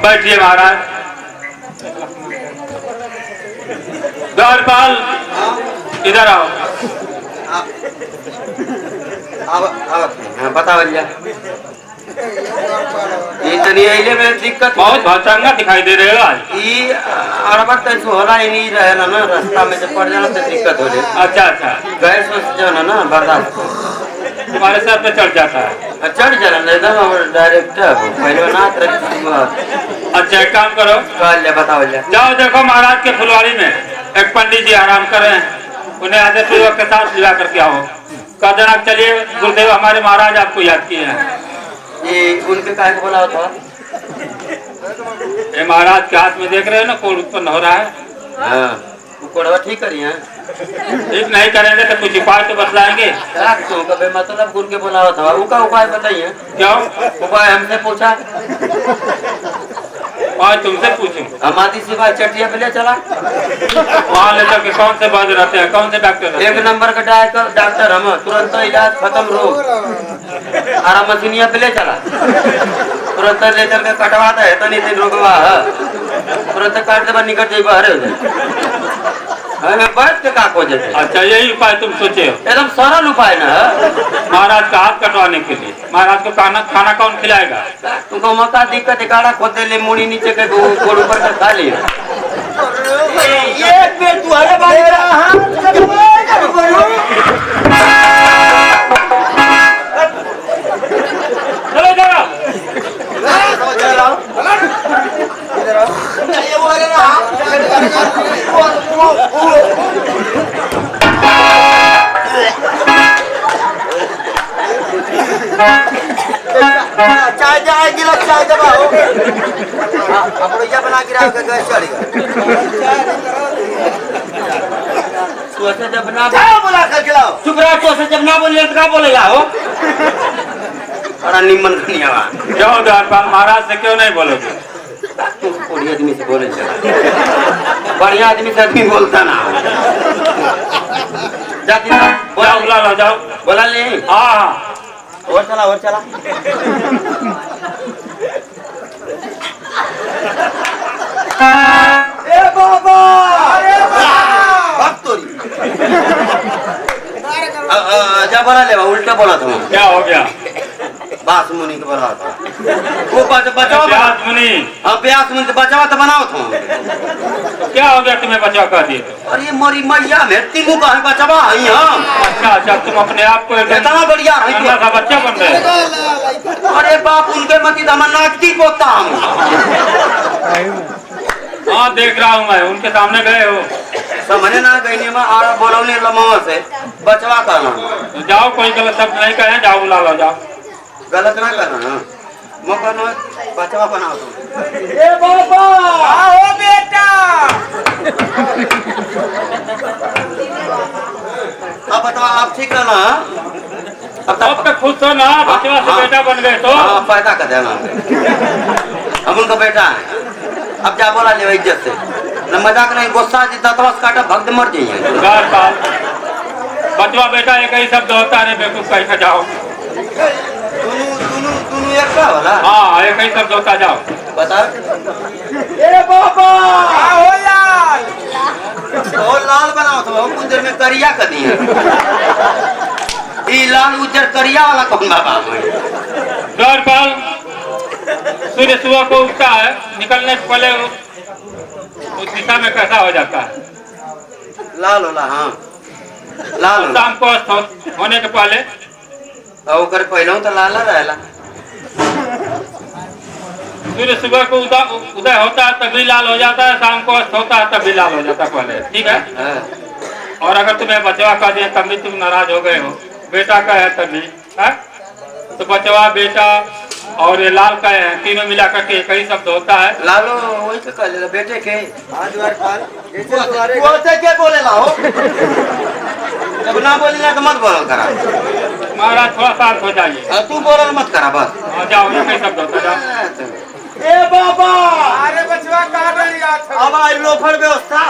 बैठिए महाराज। द्वारपाल इधर आओ। बता भैया इतनी अइले में दिक्कत बहुत भचंगा दिखाई दे रहे हो आज। ई अरबत तैसे होला ही नहीं रहेला ना, रास्ता में से पड़ जाना तो दिक्कत हो जाए। अच्छा अच्छा, गैस वैस जाना ना बर्दाश्त तुम्हारे सर पे चढ़ जाता है। चढ़ जाना नहीं तो डायरेक्ट पहले ना अच्छा एक काम करो, कल बताओ जाओ देखो महाराज के फुलवारी में एक पंडित जी आराम कर रहे हैं, उन्हें आदर पूर्वक के साथ विदा करके आओ। कह देना चलिए गुरुदेव हमारे महाराज आपको याद किए हैं। ये उनके काहे को बोला था? ये महाराज के हाथ में देख रहे हो ना कोड़ उत्पन्न हो रहा है। हाँ कोड़वा ठीक करिए। ठीक नहीं करेंगे तो कुछ उपाय तो बतलाएंगे। कभी मतलब गुरु के बोला था, उसका उपाय बताइए। क्यों उपाय हमसे पूछा और तुमसे पूछूं? हमारी सिवाय चटिया पे ले चला वहाँ ले चल के कौन से बाज रहते हैं, कौन से डॉक्टर रहते हैं? एक नंबर का डॉक्टर हम तुरंत इलाज खत्म रोग आराम मशीनिया पे ले चला तुरंत ले चल के कटवाता है तो नहीं दिन रोगवा तुरंत काट दे निकट जाए बाहर हमें बैठ के का हो जाते। अच्छा यही उपाय तुम सोचे हो? एकदम सरल उपाय ना महाराज का हाथ कटवाने के लिए। महाराज को खाना कौन खिलाएगा? तुमको मका दिक्कत है, काढ़ा खोदे ले मुड़ी नीचे के गोड़ ऊपर का खा लिया। एक बेर तू अरे बारी चलो जरा चाय जाए गिलास चाय दबाओ बना गिरा के गैस चढ़ जब ना बोला कर खिलाओ चुप रहा तो से जब ना बोलिए तो क्या बोलेगा हो बड़ा निमन खनिया जाओ द्वारपाल महाराज से क्यों नहीं बोलोगे? बढ़िया आदमी से बोले बढ़िया आदमी से आदमी बोलता ना जाती ना बोला बुला लो जाओ। बोला ले हाँ और चला ए बाबा जा बोला ले उल्टा बोला था। क्या हो गया? बास मुनि के बोला था वो बचाओ व्यास मुनि। हाँ व्यास मुनि बचावा तो बनाओ था। क्या हो गया तुम्हें बचा कर दिए? अरे मोरी मैया में तीनों का बचावा है। अच्छा अच्छा तुम अपने आप को इतना बढ़िया है का बच्चा बन रहे। अरे बाप उनके मती दमा नाचती पोता हम। हाँ देख रहा हूँ मैं, उनके सामने गए हो समझे ना गई में आ बोलौने लमावा से बचवा करना। तो जाओ कोई गलत शब्द नहीं कहे, जाओ बुला लो जाओ। गलत ना करना मौका न बचवा बनाओ तुम। ए बाबा आओ बेटा अब बताओ आप ठीक रहना। अब तक खुश हो ना, बचवा से बेटा बन गए तो पैदा कर देना हम उनका बेटा है। अब जा बोला ले इज्जत से न मजाक नहीं, गुस्सा जी दतवस काटा भक्त मर जाइए। बचवा बेटा एक ही शब्द होता है, बेवकूफ कहीं जाओ। दोनों एक का वाला? हाँ एक ही शब्द होता, जाओ बता। ए बाबा आओ लाल तो लाल बनाओ तो हम कुछ देर में करिया कर दिए। ये लाल उज्जर करिया वाला कौन बाबा? द्वारपाल सूर्य सुबह को उगता है, निकलने से पहले उस दिशा में कैसा हो जाता है? लाल होला। हाँ लाल शाम को अस्त होने के पहले और पहले तो लाल रहेला। सूर्य सुबह को उदय होता है तभी लाल हो जाता है, शाम को अस्त होता है तभी लाल हो जाता है पहले, ठीक है। और अगर तुम्हें बचवा का दिया तभी तुम नाराज हो गए हो, बेटा का है तभी है तो बचवा बेटा और ये लाल का है, तीनों मिला करके एक ही शब्द होता है। लालो वही तो कह ले बेटे के क्या बोले लाओ जब ना बोली ना तो मत बोल करा। महाराज थोड़ा शांत हो जाइए। तू बोल मत करा बस। जाओ एक ही शब्द होता है, जाओ। ए बाबा अरे बचवा कहाँ रही अब आई लोफर व्यवस्था